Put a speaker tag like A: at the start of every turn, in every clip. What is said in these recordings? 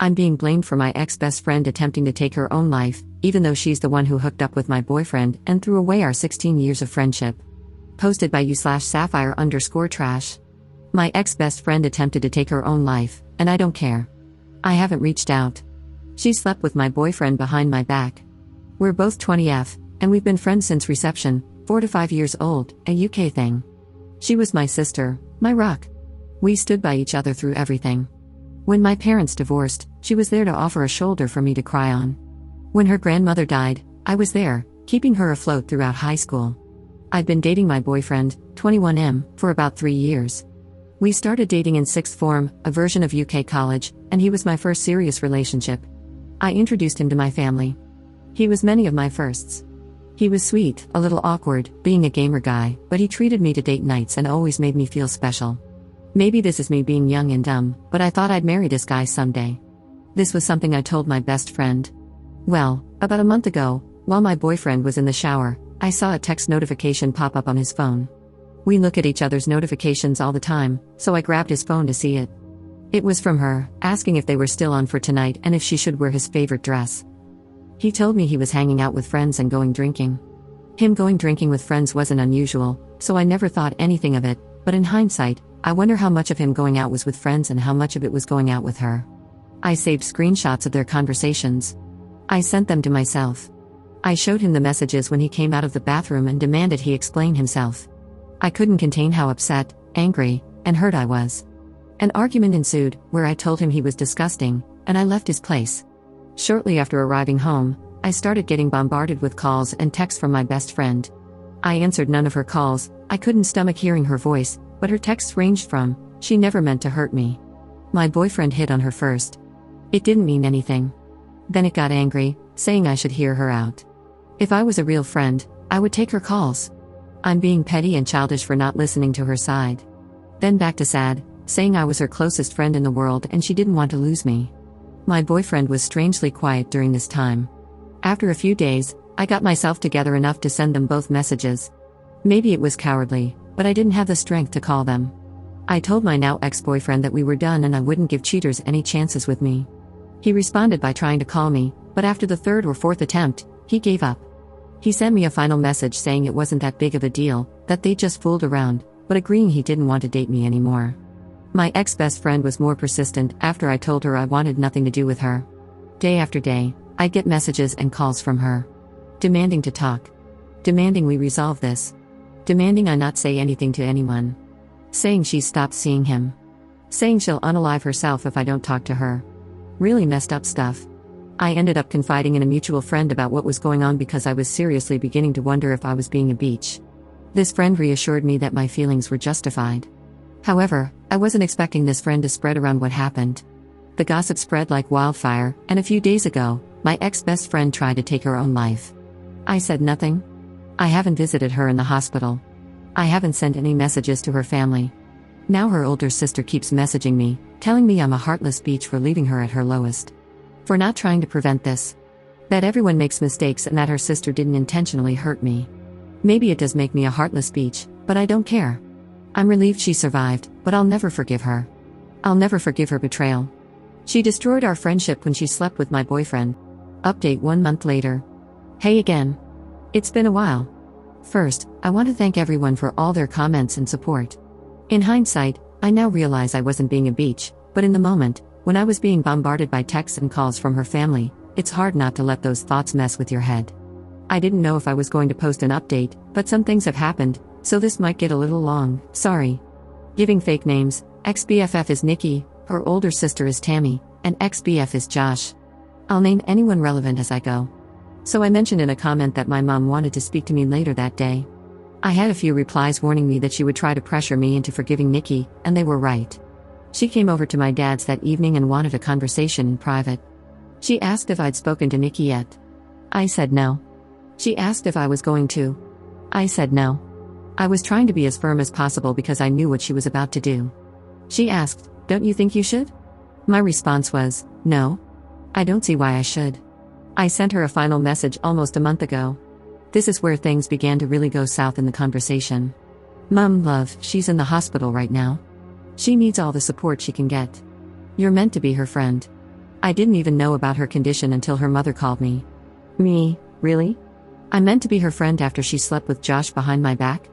A: I'm being blamed for my ex-best friend attempting to take her own life, even though she's the one who hooked up with my boyfriend and threw away our 16 years of friendship. Posted by you/sapphire_trash. My ex-best friend attempted to take her own life, and I don't care. I haven't reached out. She slept with my boyfriend behind my back. We're both 20F, and we've been friends since reception, 4 to 5 years old, a UK thing. She was my sister, my rock. We stood by each other through everything. When my parents divorced, she was there to offer a shoulder for me to cry on. When her grandmother died, I was there, keeping her afloat throughout high school. I'd been dating my boyfriend, 21M, for about 3 years. We started dating in sixth form, a version of UK college, and he was my first serious relationship. I introduced him to my family. He was many of my firsts. He was sweet, a little awkward, being a gamer guy, but he treated me to date nights and always made me feel special. Maybe this is me being young and dumb, but I thought I'd marry this guy someday. This was something I told my best friend. Well, about a month ago, while my boyfriend was in the shower, I saw a text notification pop up on his phone. We look at each other's notifications all the time, so I grabbed his phone to see it. It was from her, asking if they were still on for tonight and if she should wear his favorite dress. He told me he was hanging out with friends and going drinking. Him going drinking with friends wasn't unusual, so I never thought anything of it, but in hindsight, I wonder how much of him going out was with friends and how much of it was going out with her. I saved screenshots of their conversations. I sent them to myself. I showed him the messages when he came out of the bathroom and demanded he explain himself. I couldn't contain how upset, angry, and hurt I was. An argument ensued, where I told him he was disgusting, and I left his place. Shortly after arriving home, I started getting bombarded with calls and texts from my best friend. I answered none of her calls. I couldn't stomach hearing her voice, but her texts ranged from, "She never meant to hurt me. My boyfriend hit on her first." It didn't mean anything. Then it got angry, saying I should hear her out. If I was a real friend, I would take her calls. I'm being petty and childish for not listening to her side. Then back to sad, saying I was her closest friend in the world and she didn't want to lose me. My boyfriend was strangely quiet during this time. After a few days, I got myself together enough to send them both messages. Maybe it was cowardly, but I didn't have the strength to call them. I told my now ex-boyfriend that we were done and I wouldn't give cheaters any chances with me. He responded by trying to call me, but after the third or fourth attempt, he gave up. He sent me a final message saying it wasn't that big of a deal, that they just fooled around, but agreeing he didn't want to date me anymore. My ex-best friend was more persistent after I told her I wanted nothing to do with her. Day after day, I'd get messages and calls from her. Demanding to talk. Demanding we resolve this. Demanding I not say anything to anyone. Saying she's stopped seeing him. Saying she'll unalive herself if I don't talk to her. Really messed up stuff. I ended up confiding in a mutual friend about what was going on because I was seriously beginning to wonder if I was being a bitch. This friend reassured me that my feelings were justified. However, I wasn't expecting this friend to spread around what happened. The gossip spread like wildfire, and a few days ago, my ex-best friend tried to take her own life. I said nothing. I haven't visited her in the hospital. I haven't sent any messages to her family. Now her older sister keeps messaging me, telling me I'm a heartless bitch for leaving her at her lowest. For not trying to prevent this. That everyone makes mistakes and that her sister didn't intentionally hurt me. Maybe it does make me a heartless bitch, but I don't care. I'm relieved she survived, but I'll never forgive her. I'll never forgive her betrayal. She destroyed our friendship when she slept with my boyfriend. Update 1 month later. Hey again. It's been a while. First, I want to thank everyone for all their comments and support. In hindsight, I now realize I wasn't being a bitch, but in the moment, when I was being bombarded by texts and calls from her family, it's hard not to let those thoughts mess with your head. I didn't know if I was going to post an update, but some things have happened, so this might get a little long, sorry. Giving fake names, ex-BFF is Nikki, her older sister is Tammy, and ex-BF is Josh. I'll name anyone relevant as I go. So I mentioned in a comment that my mom wanted to speak to me later that day. I had a few replies warning me that she would try to pressure me into forgiving Nikki, and they were right. She came over to my dad's that evening and wanted a conversation in private. She asked if I'd spoken to Nikki yet. I said no. She asked if I was going to. I said no. I was trying to be as firm as possible because I knew what she was about to do. She asked, "Don't you think you should?" My response was, "No. I don't see why I should." I sent her a final message almost a month ago. This is where things began to really go south in the conversation. "Mum, love, she's in the hospital right now. She needs all the support she can get. You're meant to be her friend. I didn't even know about her condition until her mother called me. Me, really? I meant to be her friend after she slept with Josh behind my back?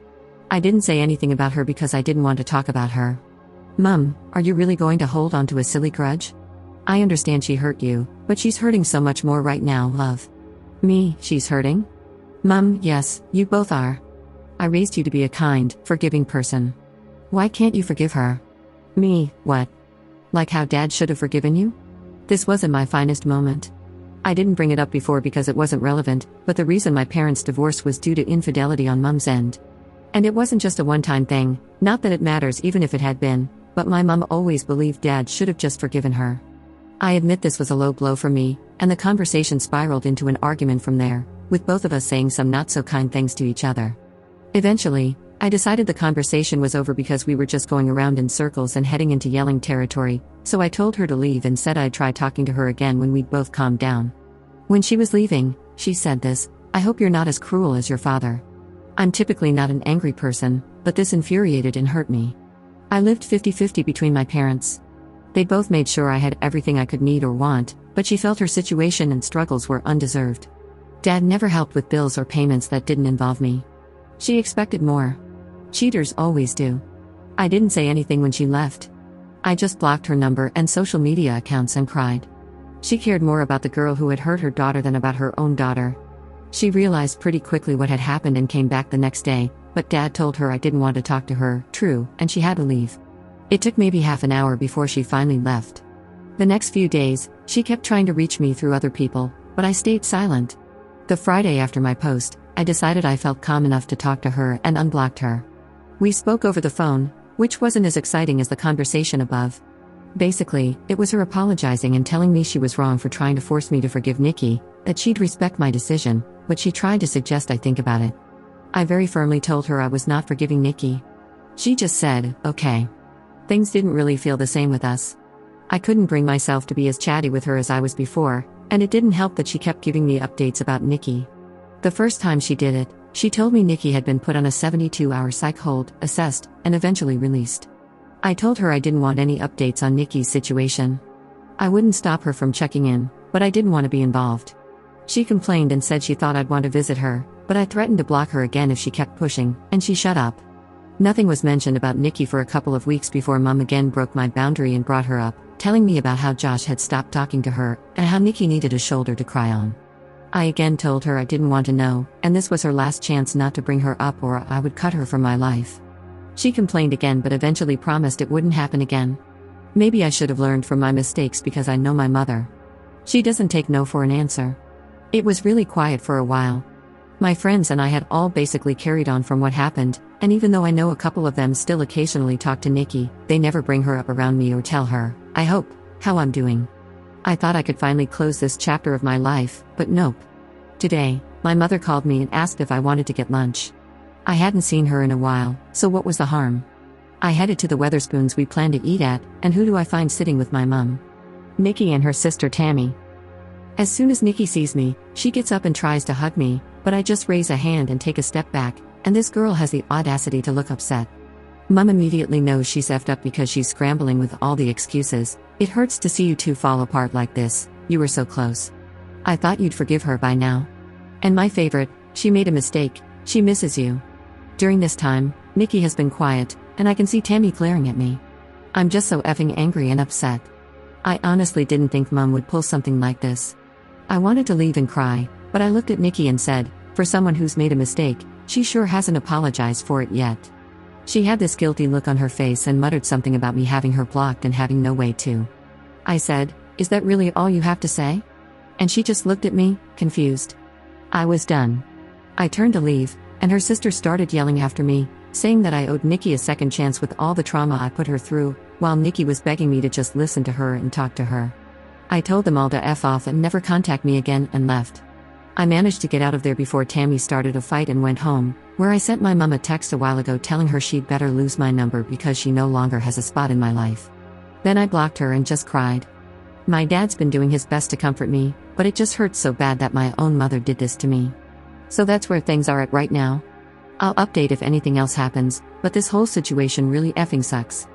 A: I didn't say anything about her because I didn't want to talk about her. Mum, are you really going to hold on to a silly grudge? I understand she hurt you, but she's hurting so much more right now, love. Me, she's hurting? Mum, yes, you both are. I raised you to be a kind, forgiving person. Why can't you forgive her? Me, what? Like how Dad should have forgiven you? This wasn't my finest moment. I didn't bring it up before because it wasn't relevant, but the reason my parents divorced was due to infidelity on Mum's end. And it wasn't just a one-time thing, not that it matters even if it had been, but my mum always believed Dad should have just forgiven her. I admit this was a low blow for me, and the conversation spiraled into an argument from there, with both of us saying some not-so-kind things to each other. Eventually, I decided the conversation was over because we were just going around in circles and heading into yelling territory, so I told her to leave and said I'd try talking to her again when we'd both calmed down. When she was leaving, she said this, "I hope you're not as cruel as your father." I'm typically not an angry person, but this infuriated and hurt me. I lived 50-50 between my parents. They both made sure I had everything I could need or want, but she felt her situation and struggles were undeserved. Dad never helped with bills or payments that didn't involve me. She expected more. Cheaters always do. I didn't say anything when she left. I just blocked her number and social media accounts and cried. She cared more about the girl who had hurt her daughter than about her own daughter. She realized pretty quickly what had happened and came back the next day, but Dad told her I didn't want to talk to her, true, and she had to leave. It took maybe half an hour before she finally left. The next few days, she kept trying to reach me through other people, but I stayed silent. The Friday after my post, I decided I felt calm enough to talk to her and unblocked her. We spoke over the phone, which wasn't as exciting as the conversation above. Basically, it was her apologizing and telling me she was wrong for trying to force me to forgive Nikki, that she'd respect my decision, but she tried to suggest I think about it. I very firmly told her I was not forgiving Nikki. She just said, okay. Things didn't really feel the same with us. I couldn't bring myself to be as chatty with her as I was before, and it didn't help that she kept giving me updates about Nikki. The first time she did it, she told me Nikki had been put on a 72-hour psych hold, assessed, and eventually released. I told her I didn't want any updates on Nikki's situation. I wouldn't stop her from checking in, but I didn't want to be involved. She complained and said she thought I'd want to visit her, but I threatened to block her again if she kept pushing, and she shut up. Nothing was mentioned about Nikki for a couple of weeks before Mum again broke my boundary and brought her up, telling me about how Josh had stopped talking to her, and how Nikki needed a shoulder to cry on. I again told her I didn't want to know, and this was her last chance not to bring her up or I would cut her from my life. She complained again but eventually promised it wouldn't happen again. Maybe I should have learned from my mistakes because I know my mother. She doesn't take no for an answer. It was really quiet for a while. My friends and I had all basically carried on from what happened, and even though I know a couple of them still occasionally talk to Nikki, they never bring her up around me or tell her, I hope, how I'm doing. I thought I could finally close this chapter of my life, but nope. Today, my mother called me and asked if I wanted to get lunch. I hadn't seen her in a while, so what was the harm? I headed to the Weatherspoons we planned to eat at, and who do I find sitting with my mum? Nikki and her sister Tammy. As soon as Nikki sees me, she gets up and tries to hug me, but I just raise a hand and take a step back, and this girl has the audacity to look upset. Mum immediately knows she's effed up because she's scrambling with all the excuses. It hurts to see you two fall apart like this, you were so close. I thought you'd forgive her by now. And my favorite, she made a mistake, she misses you. During this time, Nikki has been quiet, and I can see Tammy glaring at me. I'm just so effing angry and upset. I honestly didn't think Mum would pull something like this. I wanted to leave and cry, but I looked at Nikki and said, for someone who's made a mistake, she sure hasn't apologized for it yet. She had this guilty look on her face and muttered something about me having her blocked and having no way to. I said, is that really all you have to say? And she just looked at me, confused. I was done. I turned to leave, and her sister started yelling after me, saying that I owed Nikki a second chance with all the trauma I put her through, while Nikki was begging me to just listen to her and talk to her. I told them all to F off and never contact me again and left. I managed to get out of there before Tammy started a fight and went home, where I sent my mum a text a while ago telling her she'd better lose my number because she no longer has a spot in my life. Then I blocked her and just cried. My dad's been doing his best to comfort me, but it just hurts so bad that my own mother did this to me. So that's where things are at right now. I'll update if anything else happens, but this whole situation really effing sucks.